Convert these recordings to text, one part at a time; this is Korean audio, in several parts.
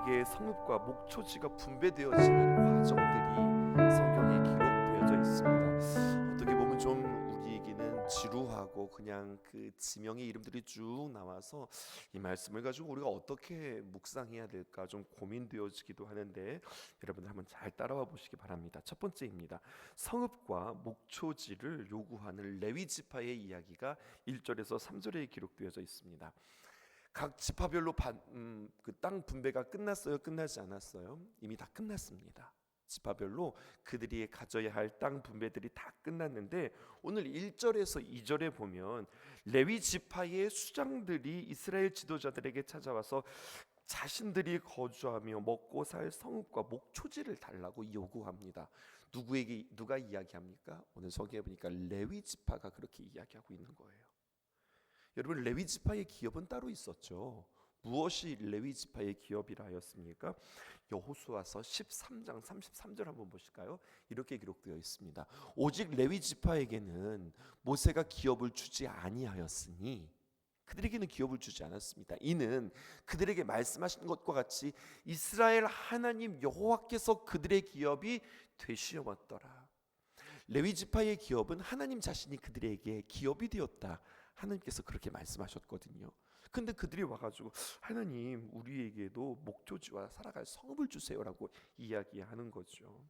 이스라엘에게 성읍과 목초지가 분배되어지는 과정들이 성경에 기록되어져 있습니다. 어떻게 보면 좀 우리에게는 지루하고 그냥 그 지명의 이름들이 쭉 나와서 이 말씀을 가지고 우리가 어떻게 묵상해야 될까 좀 고민되어지기도 하는데, 여러분 한번 잘 따라와 보시기 바랍니다. 첫 번째입니다. 성읍과 목초지를 요구하는 레위 지파의 이야기가 1절에서 3절에 기록되어져 있습니다. 각 지파별로 그 땅 분배가 끝났어요? 끝나지 않았어요? 이미 다 끝났습니다. 지파별로 그들이 가져야 할 땅 분배들이 다 끝났는데, 오늘 1절에서 2절에 보면 레위 지파의 수장들이 이스라엘 지도자들에게 찾아와서 자신들이 거주하며 먹고 살 성읍과 목초지를 달라고 요구합니다. 누가 이야기합니까? 오늘 소개해 보니까 레위 지파가 그렇게 이야기하고 있는 거예요. 여러분, 레위 지파의 기업은 따로 있었죠. 무엇이 레위 지파의 기업이라 하였습니까? 여호수아서 13장 33절 한번 보실까요? 이렇게 기록되어 있습니다. 오직 레위 지파에게는 모세가 기업을 주지 아니하였으니, 그들에게는 기업을 주지 않았습니다. 이는 그들에게 말씀하신 것과 같이 이스라엘 하나님 여호와께서 그들의 기업이 되시었더라. 레위 지파의 기업은 하나님 자신이 그들에게 기업이 되었다. 하나님께서 그렇게 말씀하셨거든요. 근데 그들이 와가지고 하나님, 우리에게도 목조지와 살아갈 성읍을 주세요라고 이야기하는 거죠.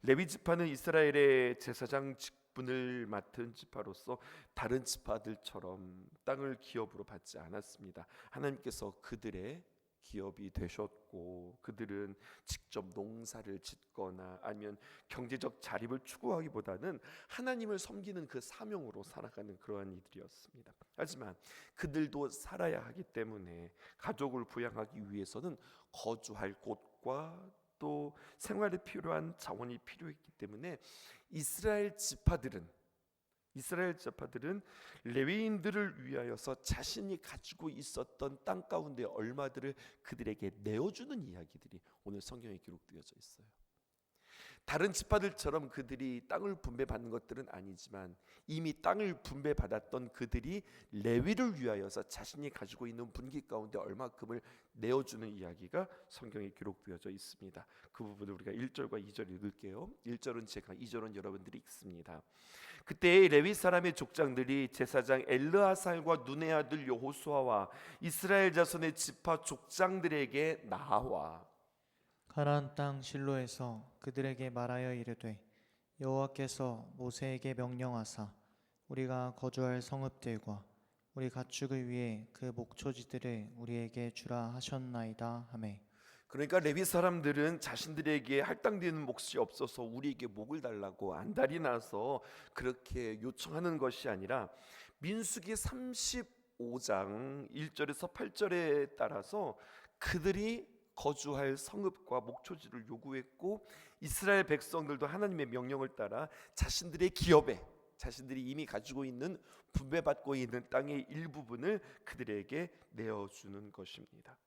레위 지파는 이스라엘의 제사장 직분을 맡은 지파로서 다른 지파들처럼 땅을 기업으로 받지 않았습니다. 하나님께서 그들의 기업이 되셨고, 그들은 직접 농사를 짓거나 아니면 경제적 자립을 추구하기보다는 하나님을 섬기는 그 사명으로 살아가는 그러한 이들이었습니다. 하지만 그들도 살아야 하기 때문에 가족을 부양하기 위해서는 거주할 곳과 또 생활에 필요한 자원이 필요했기 때문에 이스라엘 지파들은 레위인들을 위하여서 자신이 가지고 있었던 땅 가운데 얼마들을 그들에게 내어주는 이야기들이 오늘 성경에 기록되어져 있어요. 다른 지파들처럼 그들이 땅을 분배받는 것들은 아니지만 이미 땅을 분배받았던 그들이 레위를 위하여서 자신이 가지고 있는 분기 가운데 얼마큼을 내어주는 이야기가 성경에 기록되어져 있습니다. 그 부분을 우리가 1절과 2절 읽을게요. 1절은 제가, 2절은 여러분들이 읽습니다. 그때 레위 사람의 족장들이 제사장 엘르아살과 눈의 아들 여호수아와 이스라엘 자손의 지파 족장들에게 나와 가나안 땅 실로에서 그들에게 말하여 이르되, 여호와께서 모세에게 명령하사 우리가 거주할 성읍들과 우리 가축을 위해 그 목초지들을 우리에게 주라 하셨나이다 하매. 그러니까 레위 사람들은 자신들에게 할당되는 몫이 없어서 우리에게 목을 달라고 안달이 나서 그렇게 요청하는 것이 아니라 민수기 35장 1절에서 8절에 따라서 그들이 거주할 성읍과 목초지를 요구했고, 이스라엘 백성들도 하나님의 명령을 따라 자신들의 기업에, 자신들이 이미 가지고 있는 분배받고 있는 땅의 일부분을 그들에게 내어주는 것입니다.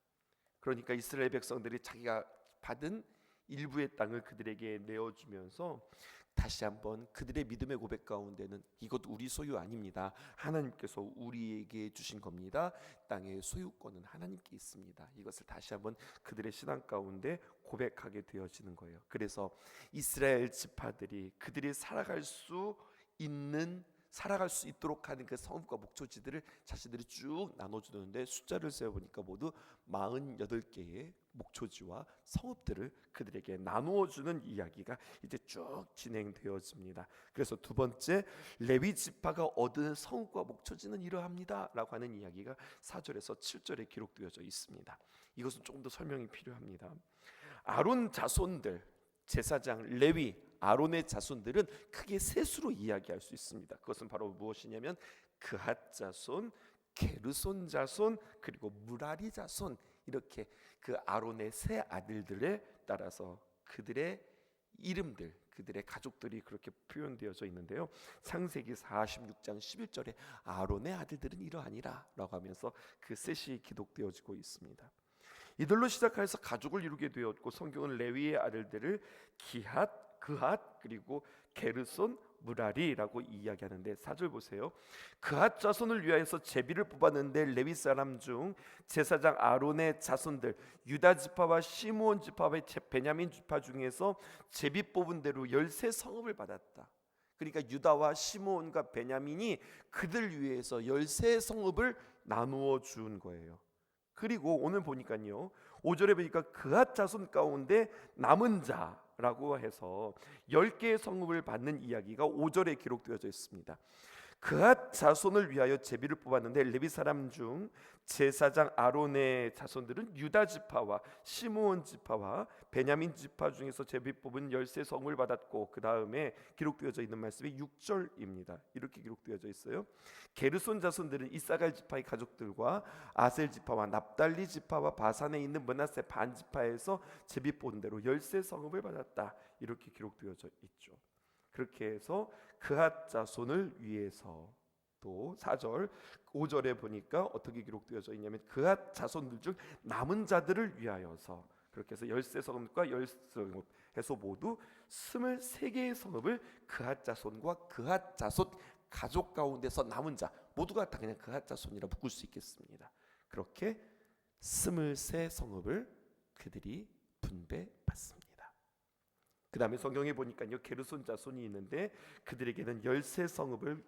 그러니까 이스라엘 백성들이 자기가 받은 일부의 땅을 그들에게 내어주면서 다시 한번 그들의 믿음의 고백 가운데는 이것 우리 소유 아닙니다. 하나님께서 우리에게 주신 겁니다. 땅의 소유권은 하나님께 있습니다. 이것을 다시 한번 그들의 신앙 가운데 고백하게 되어지는 거예요. 그래서 이스라엘 지파들이 그들이 살아갈 수 있도록 하는 그 성읍과 목초지들을 자신들이 쭉 나눠주는데, 숫자를 세어보니까 모두 48개의 목초지와 성읍들을 그들에게 나누어주는 이야기가 이제 쭉 진행되어집니다. 그래서 두 번째, 레위 지파가 얻은 성읍과 목초지는 이러합니다 라고 하는 이야기가 4절에서 7절에 기록되어져 있습니다. 이것은 조금 더 설명이 필요합니다. 아론 자손들, 제사장 레위, 아론의 자손들은 크게 셋으로 이야기할 수 있습니다. 그것은 바로 무엇이냐면 그핫 자손, 게르손 자손, 그리고 무라리 자손, 이렇게 그 아론의 세 아들들에 따라서 그들의 이름들, 그들의 가족들이 그렇게 표현되어져 있는데요. 창세기 46장 11절에 아론의 아들들은 이러하니라 라고 하면서 그 셋이 기록되어지고 있습니다. 이들로 시작해서 가족을 이루게 되었고, 성경은 레위의 아들들을 기핫, 그핫, 그리고 게르손, 무라리라고 이야기하는데 4절 보세요. 그앗 자손을 위하여서 제비를 뽑았는데 레위 사람 중 제사장 아론의 자손들 유다 지파와 시므온 지파와 베냐민 지파 중에서 제비 뽑은 대로 13성읍을 받았다. 그러니까 유다와 시므온과 베냐민이 그들 위해서 13성읍을 나누어 준 거예요. 그리고 오늘 보니까요 5절에 보니까 그앗 자손 가운데 남은 자라고 해서 10개의 성읍을 받는 이야기가 5절에 기록되어져 있습니다. 그앗 자손을 위하여 제비를 뽑았는데 레위 사람 중 제사장 아론의 자손들은 유다 지파와 시므온 지파와 베냐민 지파 중에서 제비 뽑은 13성을 받았고 그 다음에 기록되어져 있는 말씀이 6절입니다. 이렇게 기록되어져 있어요. 게르손 자손들은 이사갈 지파의 가족들과 아셀 지파와 납달리 지파와 바산에 있는 므낫세 반 지파에서 제비 뽑은 대로 13성읍을 받았다. 이렇게 기록되어져 있죠. 그렇게 해서 그앗 자손을 위해서 또 4절 5절에 보니까 어떻게 기록되어져 있냐면 그앗 자손들 중 남은 자들을 위하여서 그렇게 해서 13성읍과 10성읍 해서 모두 23개의 성읍을 그앗 자손과 그앗 자손 가족 가운데서 남은 자 모두가 다 그냥 그앗 자손이라 묶을 수 있겠습니다. 그렇게 23성읍을 그들이 분배받습니다. 그 다음에 성경에 보니까요 게르손 자손이 있는데 그들에게는 13성읍을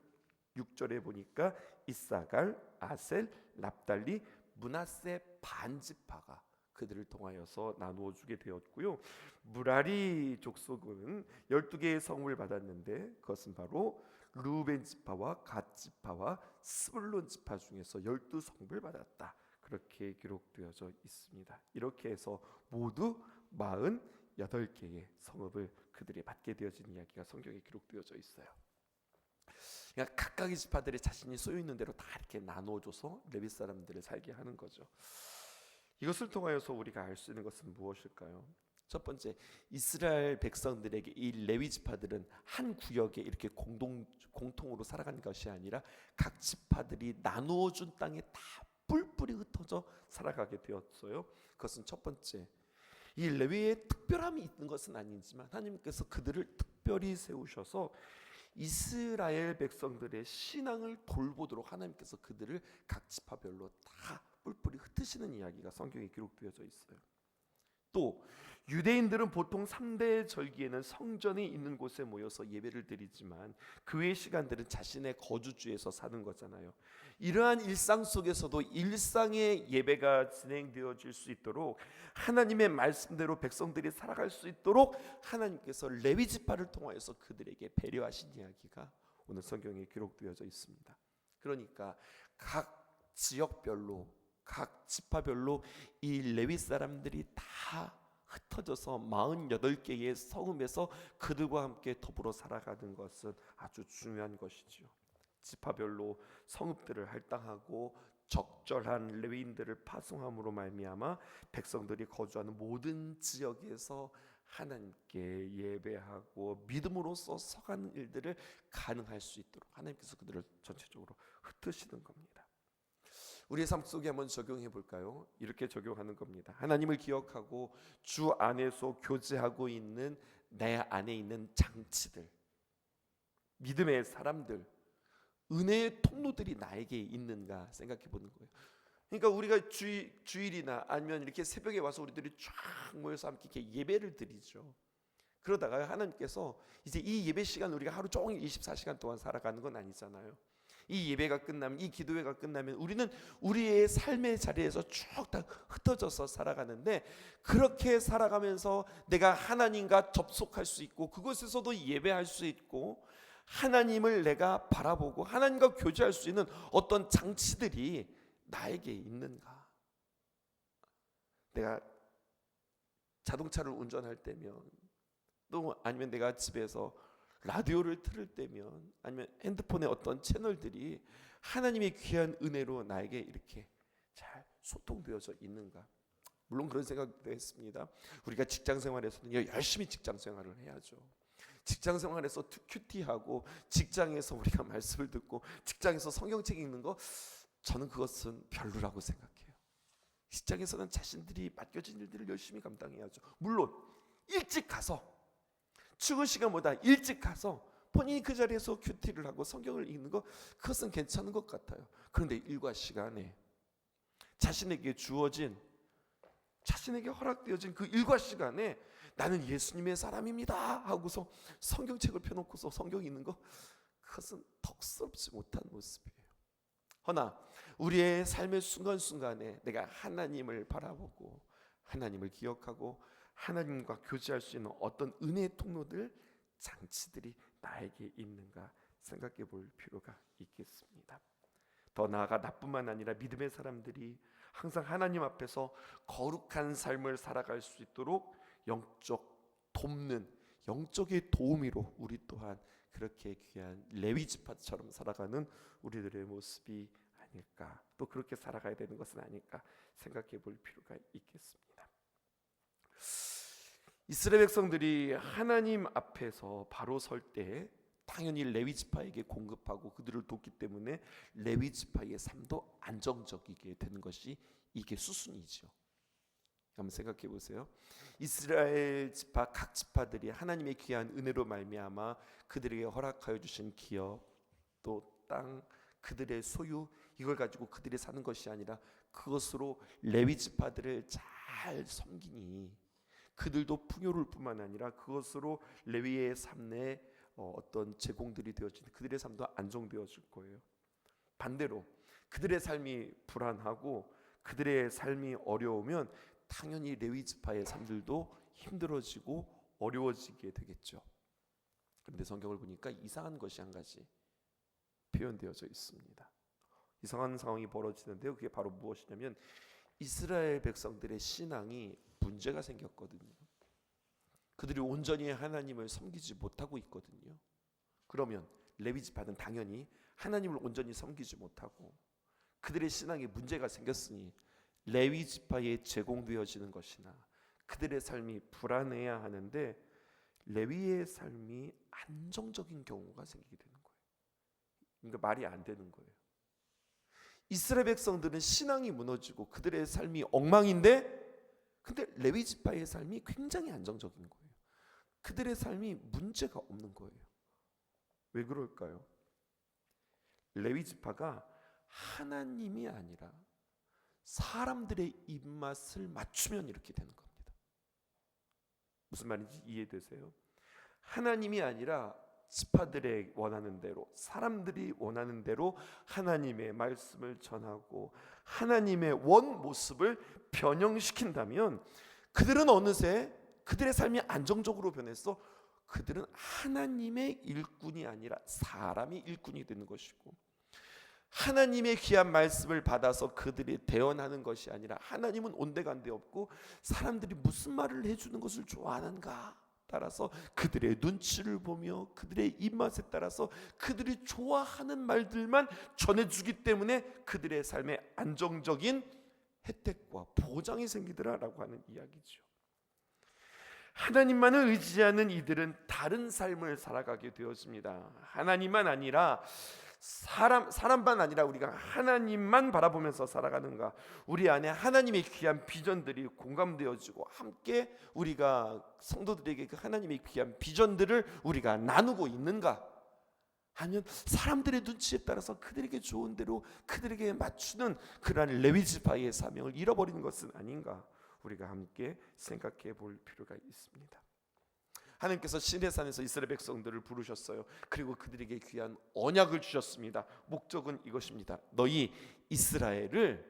6절에 보니까 이사갈, 아셀, 납달리, 므낫세 반지파가 그들을 통하여서 나누어 주게 되었고요. 무라리 족속은 12개의 성읍을 받았는데 그것은 바로 르우벤 지파와 갓 지파와 스불론 지파 중에서 12성읍을 받았다. 그렇게 기록되어져 있습니다. 이렇게 해서 모두 48개의 성읍을 그들이 받게 되어진 이야기가 성경에 기록되어져 있어요. 그러니까 각각의 지파들이 자신이 소유 있는 대로 다 이렇게 나눠줘서 레위 사람들을 살게 하는 거죠. 이것을 통하여서 우리가 알 수 있는 것은 무엇일까요? 첫 번째, 이스라엘 백성들에게 이 레위 지파들은 한 구역에 이렇게 공통으로 살아가는 것이 아니라 각 지파들이 나누어 준 땅에 다 뿔뿔이 흩어져 살아가게 되었어요. 그것은 첫 번째, 이 레위의 특별함이 있는 것은 아니지만 하나님께서 그들을 특별히 세우셔서 이스라엘 백성들의 신앙을 돌보도록 하나님께서 그들을 각 지파별로 다 뿔뿔이 흩으시는 이야기가 성경에 기록되어져 있어요. 또 유대인들은 보통 3대 절기에는 성전이 있는 곳에 모여서 예배를 드리지만 그 외의 시간들은 자신의 거주지에서 사는 거잖아요. 이러한 일상 속에서도 일상의 예배가 진행되어질 수 있도록 하나님의 말씀대로 백성들이 살아갈 수 있도록 하나님께서 레위 지파를 통하여서 그들에게 배려하신 이야기가 오늘 성경에 기록되어져 있습니다. 그러니까 각 지역별로 각 지파별로 이 레위 사람들이 다 흩어져서 48개의 성읍에서 그들과 함께 더불어 살아가는 것은 아주 중요한 것이지요. 지파별로 성읍들을 할당하고 적절한 레위인들을 파송함으로 말미암아 백성들이 거주하는 모든 지역에서 하나님께 예배하고 믿음으로써 서가는 일들을 가능할 수 있도록 하나님께서 그들을 전체적으로 흩으시는 겁니다. 우리의 삶 속에 한번 적용해 볼까요? 이렇게 적용하는 겁니다. 하나님을 기억하고 주 안에서 교제하고 있는 내 안에 있는 장치들, 믿음의 사람들, 은혜의 통로들이 나에게 있는가 생각해 보는 거예요. 그러니까 우리가 주일이나 아니면 이렇게 새벽에 와서 우리들이 쫙 모여서 함께 이렇게 예배를 드리죠. 그러다가 하나님께서 이제 이 예배 시간 우리가 하루 종일 24시간 동안 살아가는 건 아니잖아요. 이 예배가 끝나면, 이 기도회가 끝나면 우리는 우리의 삶의 자리에서 쭉 다 흩어져서 살아가는데, 그렇게 살아가면서 내가 하나님과 접속할 수 있고 그곳에서도 예배할 수 있고 하나님을 내가 바라보고 하나님과 교제할 수 있는 어떤 장치들이 나에게 있는가? 내가 자동차를 운전할 때면, 또 아니면 내가 집에서 라디오를 틀을 때면, 아니면 핸드폰의 어떤 채널들이 하나님의 귀한 은혜로 나에게 이렇게 잘 소통되어져 있는가? 물론 그런 생각도 했습니다. 우리가 직장 생활에서는 열심히 직장 생활을 해야죠. 직장 생활에서 큐티하고 직장에서 우리가 말씀을 듣고 직장에서 성경책 읽는 거, 저는 그것은 별로라고 생각해요. 직장에서는 자신들이 맡겨진 일들을 열심히 감당해야죠. 물론 일찍 가서, 출근 시간보다 일찍 가서 본인이 그 자리에서 큐티를 하고 성경을 읽는 거, 그것은 괜찮은 것 같아요. 그런데 일과 시간에 자신에게 주어진, 자신에게 허락되어진 그 일과 시간에 나는 예수님의 사람입니다 하고서 성경책을 펴놓고서 성경 읽는 거, 그것은 덕스럽지 못한 모습이에요. 허나 우리의 삶의 순간순간에 내가 하나님을 바라보고 하나님을 기억하고 하나님과 교제할 수 있는 어떤 은혜의 통로들, 장치들이 나에게 있는가 생각해 볼 필요가 있겠습니다. 더 나아가 나뿐만 아니라 믿음의 사람들이 항상 하나님 앞에서 거룩한 삶을 살아갈 수 있도록 영적 돕는, 영적의 도우미로 우리 또한 그렇게 귀한 레위 지파처럼 살아가는 우리들의 모습이 아닐까, 또 그렇게 살아가야 되는 것은 아닐까 생각해 볼 필요가 있겠습니다. 이스라엘 백성들이 하나님 앞에서 바로 설 때 당연히 레위 지파에게 공급하고 그들을 돕기 때문에 레위 지파의 삶도 안정적이게 되는 것이, 이게 수순이죠. 한번 생각해 보세요. 이스라엘 지파 각 지파들이 하나님의 귀한 은혜로 말미암아 그들에게 허락하여 주신 기업, 또 땅, 그들의 소유, 이걸 가지고 그들이 사는 것이 아니라 그것으로 레위 지파들을 잘 섬기니 그들도 풍요로울 뿐만 아니라 그것으로 레위의 삶내 어떤 제공들이 되어진 그들의 삶도 안정되어질 거예요. 반대로 그들의 삶이 불안하고 그들의 삶이 어려우면 당연히 레위 지파의 삶들도 힘들어지고 어려워지게 되겠죠. 그런데 성경을 보니까 이상한 것이 한 가지 표현되어져 있습니다. 이상한 상황이 벌어지는데요, 그게 바로 무엇이냐면 이스라엘 백성들의 신앙이 문제가 생겼거든요. 그들이 온전히 하나님을 섬기지 못하고 있거든요. 그러면 레위 지파는 당연히 하나님을 온전히 섬기지 못하고 그들의 신앙에 문제가 생겼으니 레위 지파에 제공되어지는 것이나 그들의 삶이 불안해야 하는데 레위의 삶이 안정적인 경우가 생기게 되는 거예요. 그러니까 말이 안 되는 거예요. 이스라엘 백성들은 신앙이 무너지고 그들의 삶이 엉망인데, 근데 레위 지파의 삶이 굉장히 안정적인 거예요. 그들의 삶이 문제가 없는 거예요. 왜 그럴까요? 레위 지파가 하나님이 아니라 사람들의 입맛을 맞추면 이렇게 되는 겁니다. 무슨 말인지 이해되세요? 하나님이 아니라 지파들의 원하는 대로, 사람들이 원하는 대로 하나님의 말씀을 전하고 하나님의 원 모습을 변형시킨다면 그들은 어느새 그들의 삶이 안정적으로 변해서 그들은 하나님의 일꾼이 아니라 사람이 일꾼이 되는 것이고, 하나님의 귀한 말씀을 받아서 그들이 대언하는 것이 아니라 하나님은 온데간데 없고 사람들이 무슨 말을 해주는 것을 좋아하는가 따라서 그들의 눈치를 보며 그들의 입맛에 따라서 그들이 좋아하는 말들만 전해주기 때문에 그들의 삶에 안정적인 혜택과 보장이 생기더라라고 하는 이야기죠. 하나님만을 의지하는 이들은 다른 삶을 살아가게 되었습니다. 하나님만 아니라 사람만 아니라 우리가 하나님만 바라보면서 살아가는가, 우리 안에 하나님의 귀한 비전들이 공감되어지고 함께 우리가 성도들에게 그 하나님의 귀한 비전들을 우리가 나누고 있는가, 아니면 사람들의 눈치에 따라서 그들에게 좋은 대로 그들에게 맞추는 그러한 레위 지파의 사명을 잃어버리는 것은 아닌가, 우리가 함께 생각해 볼 필요가 있습니다. 하나님께서 시내산에서 이스라엘 백성들을 부르셨어요. 그리고 그들에게 귀한 언약을 주셨습니다. 목적은 이것입니다. 너희 이스라엘을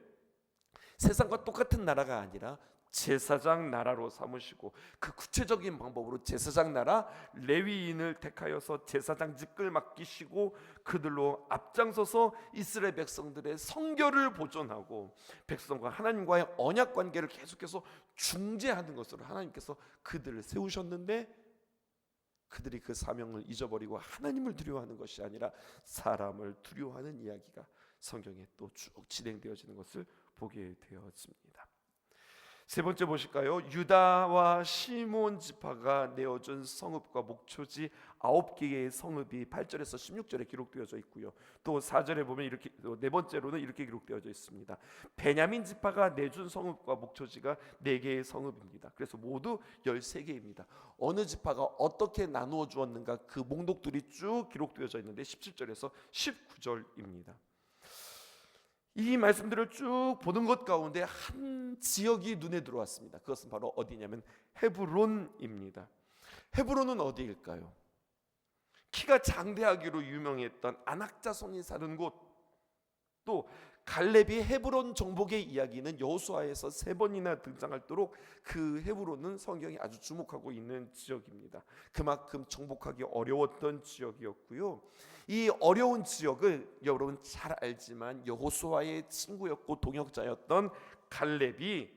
세상과 똑같은 나라가 아니라 제사장 나라로 삼으시고, 그 구체적인 방법으로 제사장 나라 레위인을 택하여서 제사장직을 맡기시고 그들로 앞장서서 이스라엘 백성들의 성결을 보존하고 백성과 하나님과의 언약 관계를 계속해서 중재하는 것으로 하나님께서 그들을 세우셨는데, 그들이 그 사명을 잊어버리고 하나님을 두려워하는 것이 아니라 사람을 두려워하는 이야기가 성경에 또 쭉 진행되어지는 것을 보게 되었습니다. 세 번째 보실까요? 유다와 시몬 지파가 내어준 성읍과 목초지 9개의 성읍이 8절에서 16절에 기록되어져 있고요. 또 4절에 보면 이렇게, 네 번째로는 이렇게 기록되어져 있습니다. 베냐민 지파가 내준 성읍과 목초지가 4개의 성읍입니다. 그래서 모두 13개입니다. 어느 지파가 어떻게 나누어 주었는가 그 목록들이 쭉 기록되어져 있는데 17절에서 19절입니다. 이 말씀들을 쭉 보는 것 가운데 한 지역이 눈에 들어왔습니다. 그것은 바로 어디냐면 헤브론입니다. 헤브론은 어디일까요? 키가 장대하기로 유명했던 아낙 자손이 사는 곳, 또 갈렙이 헤브론 정복의 이야기는 여호수아에서 3번이나 등장할도록 그 헤브론은 성경이 아주 주목하고 있는 지역입니다. 그만큼 정복하기 어려웠던 지역이었고요. 이 어려운 지역을 여러분 잘 알지만 여호수아의 친구였고 동역자였던 갈렙이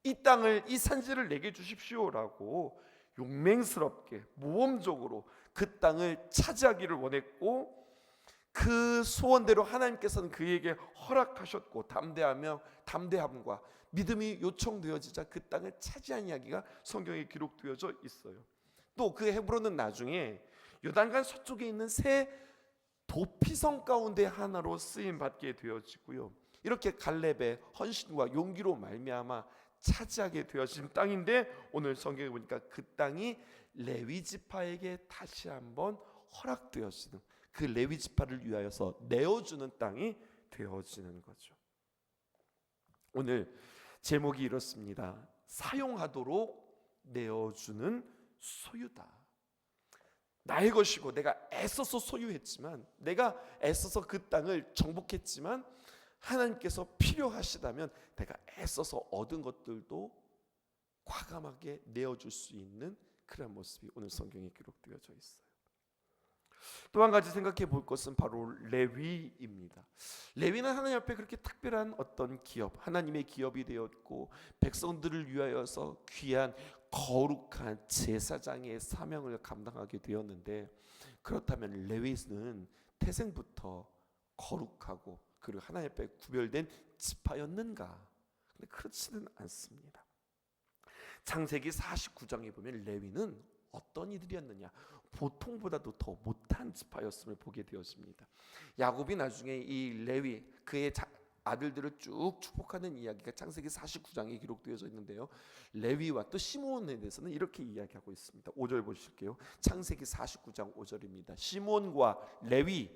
이 땅을, 이 산지를 내게 주십시오라고 용맹스럽게 모험적으로 그 땅을 차지하기를 원했고, 그 소원대로 하나님께서는 그에게 허락하셨고 담대함과 믿음이 요청되어지자 그 땅을 차지한 이야기가 성경에 기록되어져 있어요. 또 그 헤브론은 나중에 요단강 서쪽에 있는 새 도피성 가운데 하나로 쓰임 받게 되어지고요. 이렇게 갈렙의 헌신과 용기로 말미암아 차지하게 되어진 땅인데, 오늘 성경에 보니까 그 땅이 레위 지파에게 다시 한번 허락되어지는, 그 레위 지파를 위하여서 내어주는 땅이 되어지는 거죠. 오늘 제목이 이렇습니다. 사용하도록 내어주는 소유다. 나의 것이고 내가 애써서 소유했지만, 내가 애써서 그 땅을 정복했지만 하나님께서 필요하시다면 내가 애써서 얻은 것들도 과감하게 내어줄 수 있는 그런 모습이 오늘 성경에 기록되어져 있어요. 또 한 가지 생각해 볼 것은 바로 레위입니다. 레위는 하나님 앞에 그렇게 특별한 어떤 기업, 하나님의 기업이 되었고 백성들을 위하여서 귀한 거룩한 제사장의 사명을 감당하게 되었는데, 그렇다면 레위는 태생부터 거룩하고 그리고 하나님 앞에 구별된 지파였는가? 근데 그렇지는 않습니다. 창세기 49장에 보면 레위는 어떤 이들이었느냐, 보통보다도 더 못한 지파였음을 보게 되었습니다. 야곱이 나중에 이 레위, 그의 아들들을 쭉 축복하는 이야기가 창세기 49장에 기록되어져 있는데요, 레위와 또 시몬에 대해서는 이렇게 이야기하고 있습니다. 5절 보실게요. 창세기 49장 5절입니다. 시몬과 레위,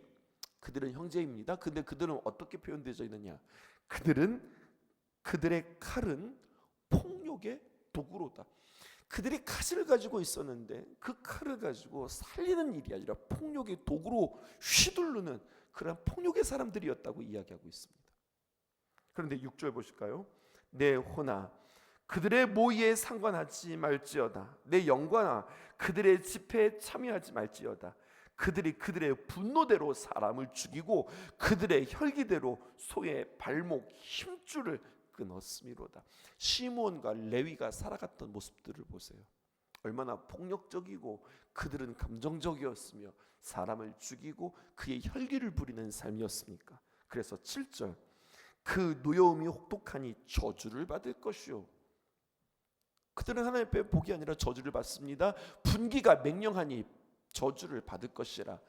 그들은 형제입니다. 근데 그들은 어떻게 표현되어져 있느냐, 그들의 칼은 폭력의 도구로다. 그들이 칼을 가지고 있었는데 그 칼을 가지고 살리는 일이 아니라 폭력의 도구로 휘두르는 그런 폭력의 사람들이었다고 이야기하고 있습니다. 그런데 6절 보실까요? 내 혼아 그들의 모의에 상관하지 말지어다. 내 영광아 그들의 집회에 참여하지 말지어다. 그들이 그들의 분노대로 사람을 죽이고 그들의 혈기대로 소의 발목 힘줄을 끊었음이로다. 시몬과 레위가 살아갔던 모습들을 보세요. 얼마나 폭력적이고 그들은 감정적이었으며 사람을 죽이고 그의 혈기를 부리는 삶이었습니까? 그래서 7절, 그 노여움이 혹독하니 저주를 받을 것이요. 그들은 하나님 앞에 복이 아니라 저주를 받습니다. 분기가 맹령하니 저주를 받을 것이라.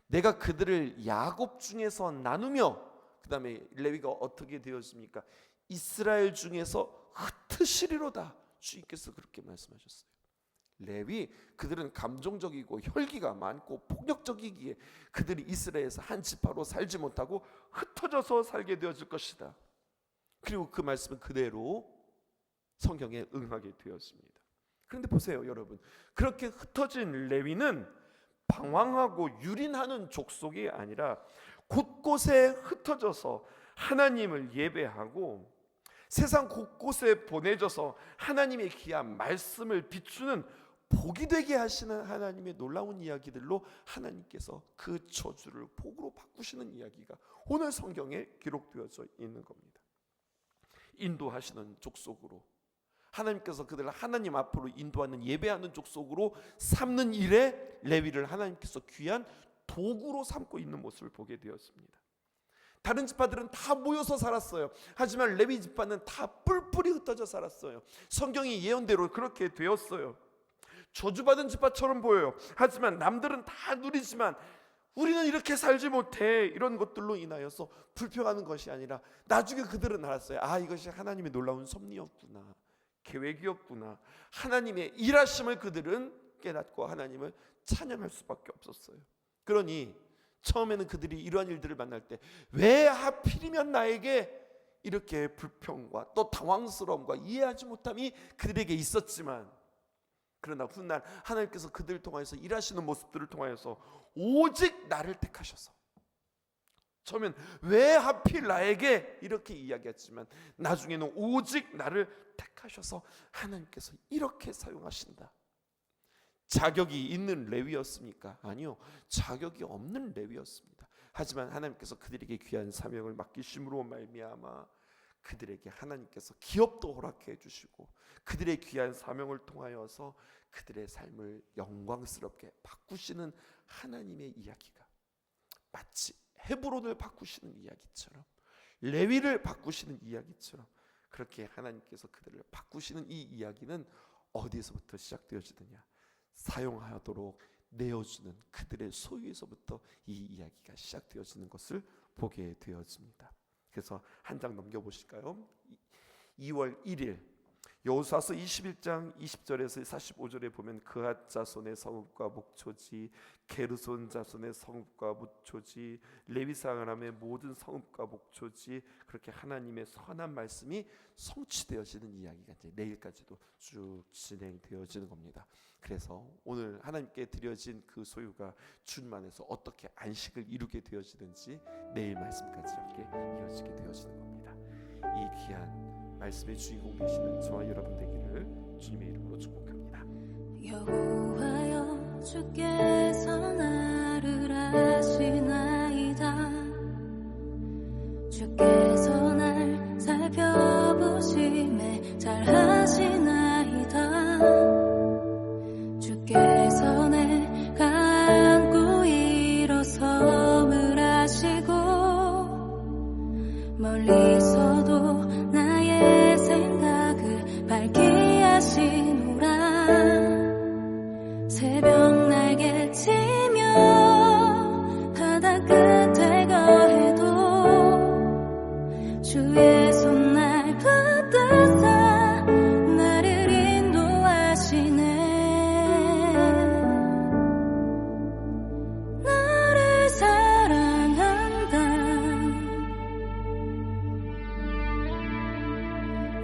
내가 그들을 야곱 중에서 나누며, 그 다음에 레위가 어떻게 되었습니까? 이스라엘 중에서 흩으시리로다. 주님께서 그렇게 말씀하셨어요. 레위, 그들은 감정적이고 혈기가 많고 폭력적이기에 그들이 이스라엘에서 한 지파로 살지 못하고 흩어져서 살게 되어질 것이다. 그리고 그 말씀은 그대로 성경에 응하게 되었습니다. 그런데 보세요 여러분, 그렇게 흩어진 레위는 방황하고 유린하는 족속이 아니라 곳곳에 흩어져서 하나님을 예배하고 세상 곳곳에 보내져서 하나님의 귀한 말씀을 비추는 복이 되게 하시는 하나님의 놀라운 이야기들로 하나님께서 그 저주를 복으로 바꾸시는 이야기가 오늘 성경에 기록되어져 있는 겁니다. 인도하시는 족속으로, 하나님께서 그들을 하나님 앞으로 인도하는 예배하는 족속으로 삼는 일에 레위를 하나님께서 귀한 도구로 삼고 있는 모습을 보게 되었습니다. 다른 지파들은 다 모여서 살았어요. 하지만 레위 지파는 다 뿔뿔이 흩어져 살았어요. 성경이 예언대로 그렇게 되었어요. 저주받은 지파처럼 보여요. 하지만 남들은 다 누리지만 우리는 이렇게 살지 못해. 이런 것들로 인하여서 불평하는 것이 아니라 나중에 그들은 알았어요. 아, 이것이 하나님의 놀라운 섭리였구나, 계획이었구나. 하나님의 일하심을 그들은 깨닫고 하나님을 찬양할 수밖에 없었어요. 그러니 처음에는 그들이 이러한 일들을 만날 때 왜 하필이면 나에게 이렇게 불평과 또 당황스러움과 이해하지 못함이 그들에게 있었지만, 그러나 훗날 하나님께서 그들을 통하여서 일하시는 모습들을 통하여서 오직 나를 택하셔서, 처음엔 왜 하필 나에게 이렇게 이야기했지만 나중에는 오직 나를 택하셔서 하나님께서 이렇게 사용하신다. 자격이 있는 레위였습니까? 아니요, 자격이 없는 레위였습니다. 하지만 하나님께서 그들에게 귀한 사명을 맡기심으로 말미암아 그들에게 하나님께서 기업도 허락해 주시고 그들의 귀한 사명을 통하여서 그들의 삶을 영광스럽게 바꾸시는 하나님의 이야기가 마치 헤브론을 바꾸시는 이야기처럼, 레위를 바꾸시는 이야기처럼, 그렇게 하나님께서 그들을 바꾸시는 이 이야기는 어디에서부터 시작되어지느냐? 사용하도록 내어주는 그들의 소유에서부터 이 이야기가 시작되어지는 것을 보게 되어집니다. 그래서 한 장 넘겨보실까요? 2월 1일 여호수아서 21장 20절에서 45절에 보면 그앗 자손의 성읍과 목초지, 게르손 자손의 성읍과 목초지, 레위 사람의 모든 성읍과 목초지, 그렇게 하나님의 선한 말씀이 성취되어지는 이야기가 이제 내일까지도 쭉 진행되어지는 겁니다. 그래서 오늘 하나님께 드려진 그 소유가 주님 안에서 어떻게 안식을 이루게 되어지는지 내일 말씀까지 함께 이어지게 되어지는 겁니다. 이 귀한 말씀의 주인공 되시는 저와 여러분 되기를 주님의 이름으로 축복합니다. 여호와여, 주께서 나를 아시나이다. 주께서 날 살펴보심에 잘하시나이다. 주께서 내가 안고 일어섬을 하시고 멀리서도 나의 생각을 밝게 하시노라. 새벽 날개 치며 바다 끝에 거해도 주의 손 날 붙드사 나를 인도하시네. 나를 사랑한다.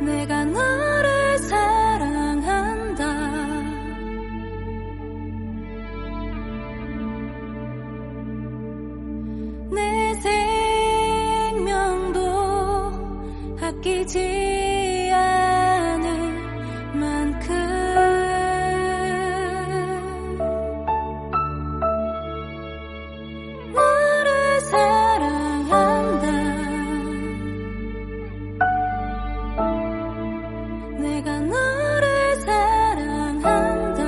내가 너를 사랑한다. 내 생명도 아끼지 않을 만큼 너를 사랑한다. 내가 너를 사랑한다.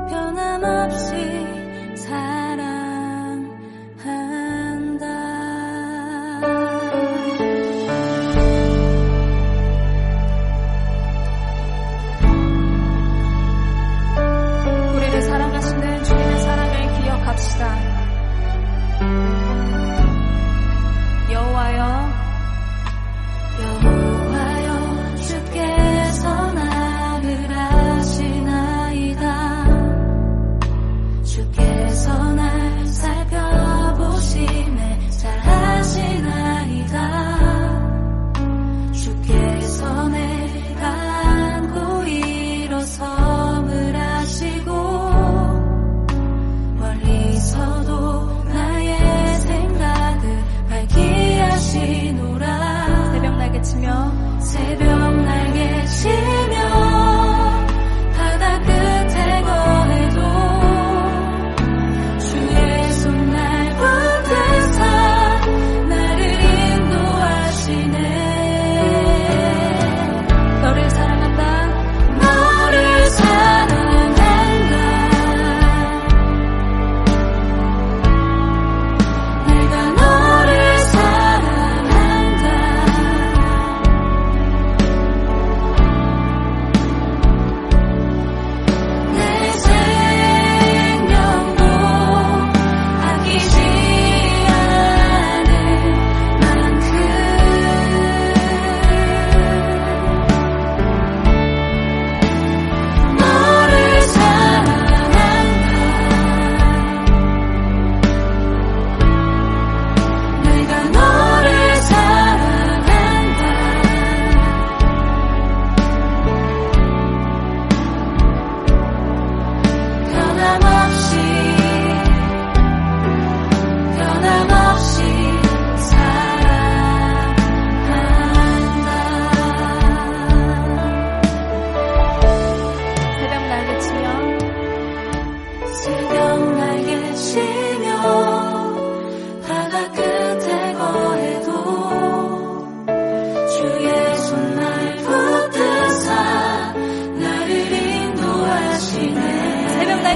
변함없이 사랑한다. 우리를 사랑하시는 주님의 사랑을 기억합시다. 여호와여, 여호와여, 주께서 나를 아시나이다. 주께서 날 살펴보심에 잘하시나이다. 주께서 내가 안고 일어섬을 하시고 멀리서도 나의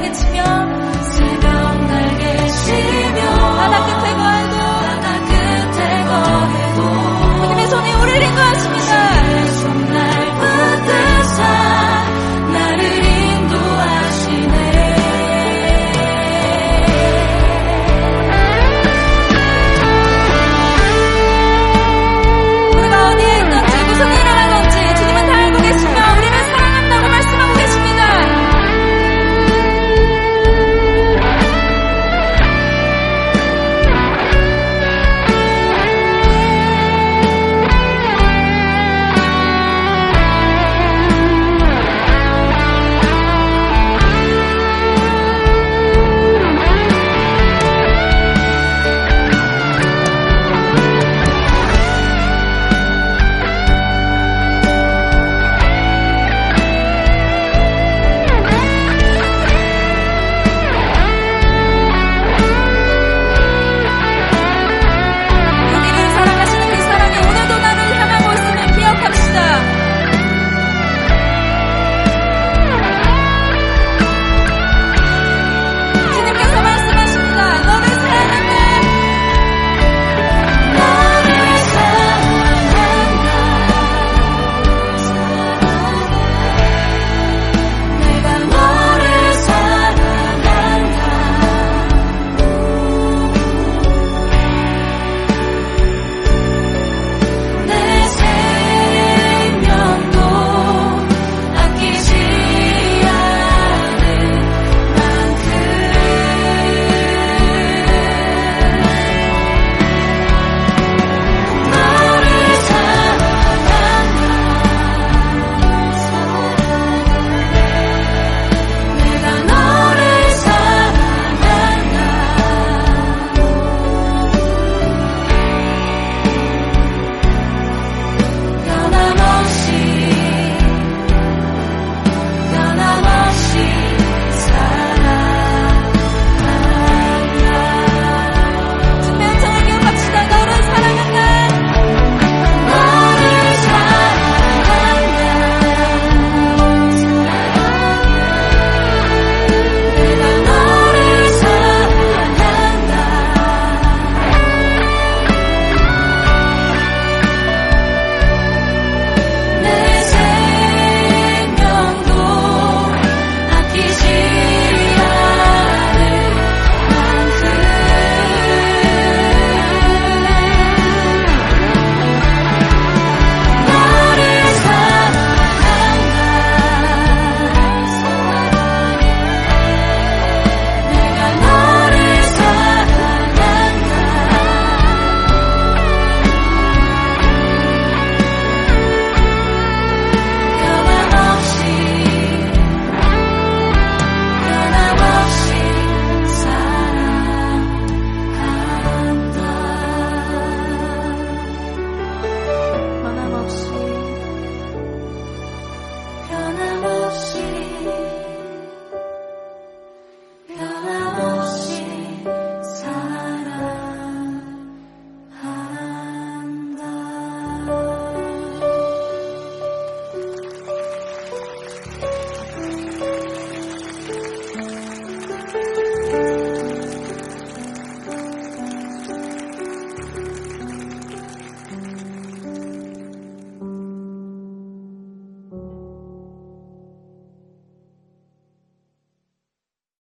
내게 치며